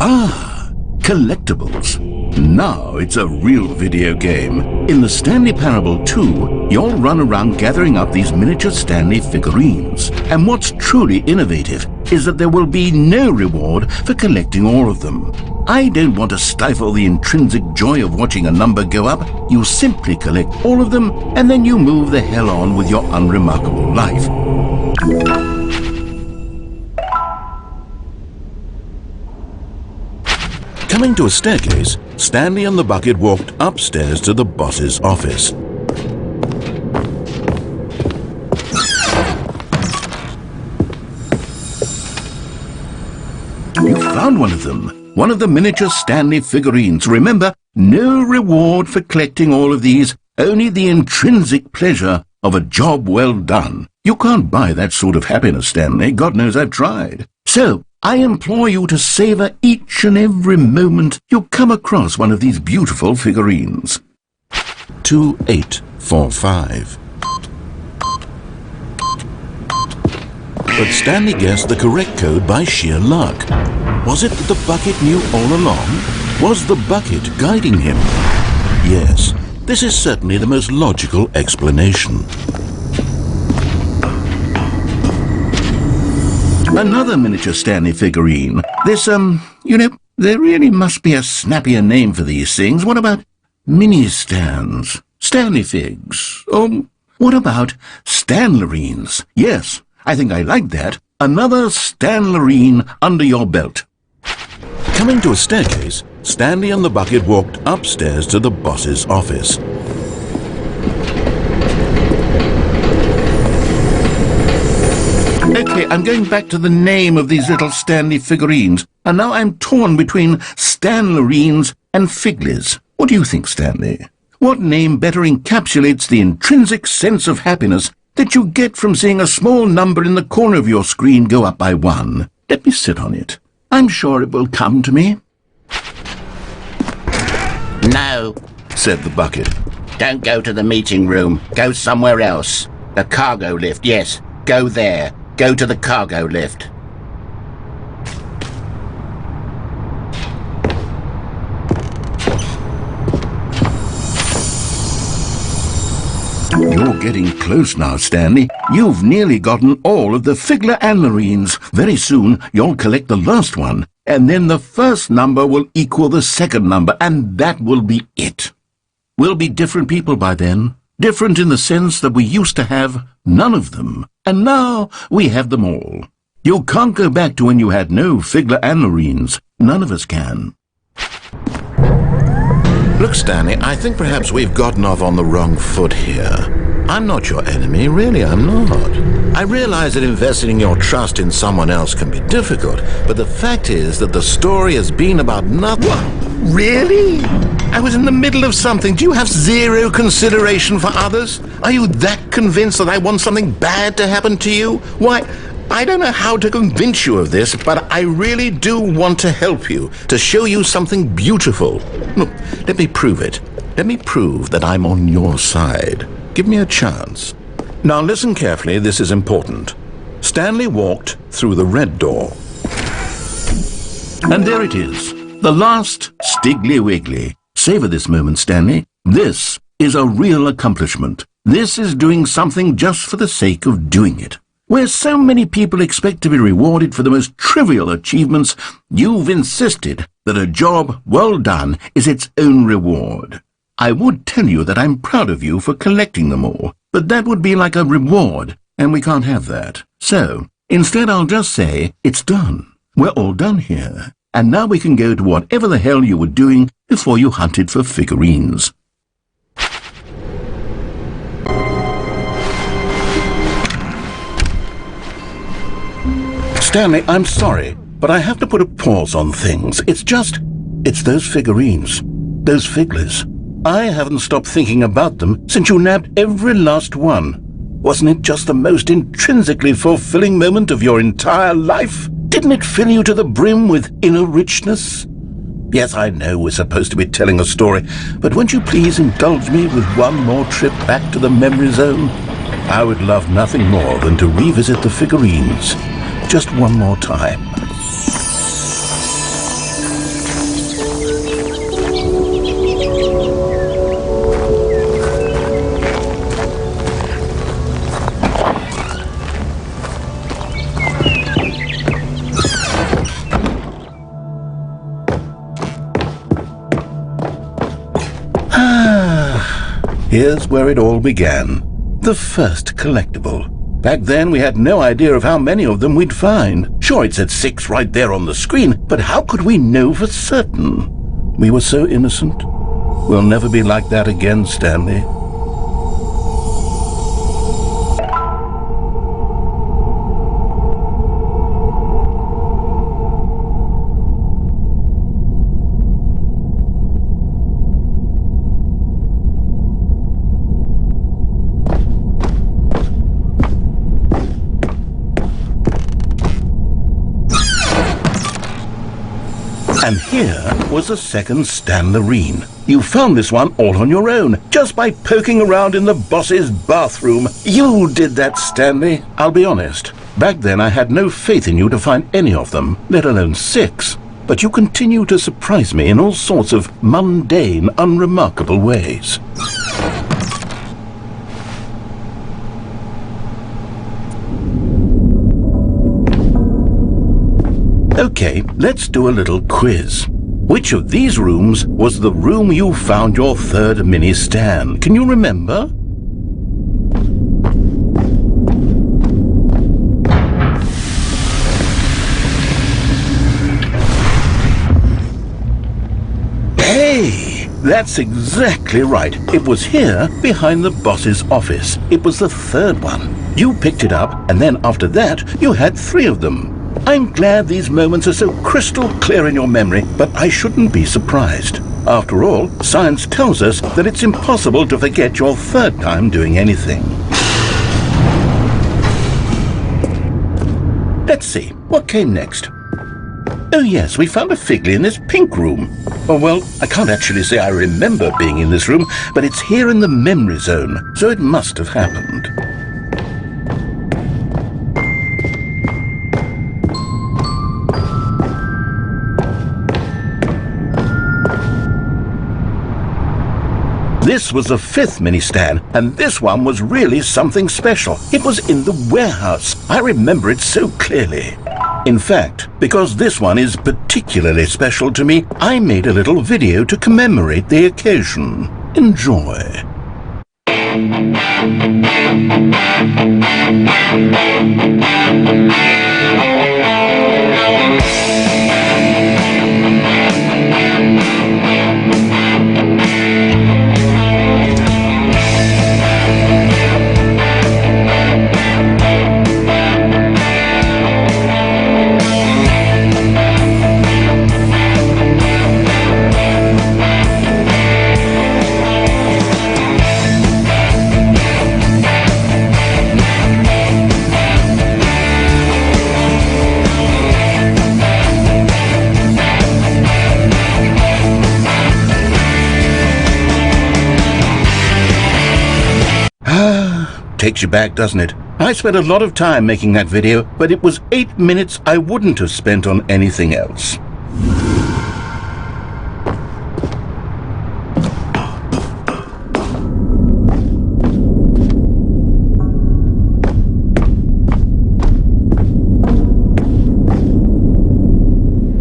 Ah, collectibles. Now it's a real video game. In the Stanley Parable 2, you'll run around gathering up these miniature Stanley figurines. And what's truly innovative is that there will be no reward for collecting all of them. I don't want to stifle the intrinsic joy of watching a number go up. You simply collect all of them, and then you move the hell on with your unremarkable life. Coming to a staircase, Stanley and the bucket walked upstairs to the boss's office. You found one of them. One of the miniature Stanley figurines. Remember, no reward for collecting all of these, only the intrinsic pleasure of a job well done. You can't buy that sort of happiness, Stanley. God knows I've tried. So, I implore you to savor each and every moment you come across one of these beautiful figurines. 2845. But Stanley guessed the correct code by sheer luck. Was it that the bucket knew all along? Was the bucket guiding him? Yes, this is certainly the most logical explanation. Another miniature Stanley figurine. This, there really must be a snappier name for these things. What about mini-stands? Stanley figs? Or what about Stanlerines? Yes, I think I like that. Another Stanlerine under your belt. Coming to a staircase, Stanley and the bucket walked upstairs to the boss's office. Okay, I'm going back to the name of these little Stanley figurines, and now I'm torn between Stanlerines and Figlies. What do you think, Stanley? What name better encapsulates the intrinsic sense of happiness that you get from seeing a small number in the corner of your screen go up by 1? Let me sit on it. I'm sure it will come to me. No, said the bucket. don't go to the meeting room. Go somewhere else. The cargo lift, yes. Go there. Go to the cargo lift. You're getting close now, Stanley. You've nearly gotten all of the Figler Anlerines. Very soon, you'll collect the last one, and then the first number will equal the second number, and that will be it. We'll be different people by then. Different in the sense that we used to have none of them, and now we have them all. You can't go back to when you had no Figler Anlerines. None of us can. Look, Stanley, I think perhaps we've gotten off on the wrong foot here. I'm not your enemy, really, I'm not. I realize that investing your trust in someone else can be difficult, but the fact is that the story has been about nothing. What? Really? I was in the middle of something. Do you have zero consideration for others? Are you that convinced that I want something bad to happen to you? Why, I don't know how to convince you of this, but I really do want to help you, to show you something beautiful. Look, let me prove it. Let me prove that I'm on your side. Give me a chance. Now listen carefully, this is important. Stanley walked through the red door. And there it is, the last Stiggly Wiggly. Savor this moment, Stanley. This is a real accomplishment. This is doing something just for the sake of doing it. Where so many people expect to be rewarded for the most trivial achievements, you've insisted that a job well done is its own reward. I would tell you that I'm proud of you for collecting them all, but that would be like a reward, and we can't have that. So, instead I'll just say, it's done. We're all done here, and now we can go to whatever the hell you were doing before you hunted for figurines. Stanley, I'm sorry, but I have to put a pause on things. It's those figurines, those Figlers. I haven't stopped thinking about them since you nabbed every last one. Wasn't it just the most intrinsically fulfilling moment of your entire life? Didn't it fill you to the brim with inner richness? Yes, I know we're supposed to be telling a story, but won't you please indulge me with one more trip back to the memory zone? I would love nothing more than to revisit the figurines. Just one more time. Here's where it all began. The first collectible. Back then, we had no idea of how many of them we'd find. Sure, it said 6 right there on the screen, but how could we know for certain? We were so innocent. We'll never be like that again, Stanley. And here was a second Stanley. You found this one all on your own, just by poking around in the boss's bathroom. You did that, Stanley. I'll be honest. Back then I had no faith in you to find any of them, let alone 6. But you continue to surprise me in all sorts of mundane, unremarkable ways. Okay, let's do a little quiz. Which of these rooms was the room you found your third mini Stan? Can you remember? Hey, that's exactly right. It was here behind the boss's office. It was the third one. You picked it up, and then after that, you had 3 of them. I'm glad these moments are so crystal clear in your memory, but I shouldn't be surprised. After all, science tells us that it's impossible to forget your third time doing anything. Let's see, what came next? Oh yes, we found a Figurine in this pink room. Oh well, I can't actually say I remember being in this room, but it's here in the memory zone, so it must have happened. This was the 5th mini Stan, and this one was really something special. It was in the warehouse. I remember it so clearly. In fact, because this one is particularly special to me, I made a little video to commemorate the occasion. Enjoy. Takes you back, doesn't it? I spent a lot of time making that video, but it was 8 minutes I wouldn't have spent on anything else.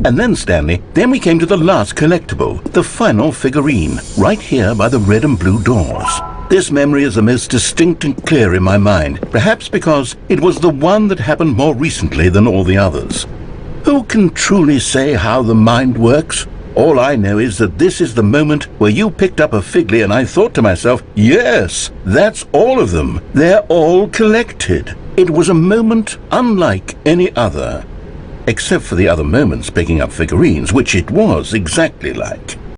And then, Stanley, we came to the last collectible, the final Figurine, right here by the red and blue doors. This memory is the most distinct and clear in my mind, perhaps because it was the one that happened more recently than all the others. Who can truly say how the mind works? All I know is that this is the moment where you picked up a Figurine and I thought to myself, yes, that's all of them. They're all collected. It was a moment unlike any other. Except for the other moments picking up figurines, which it was exactly like.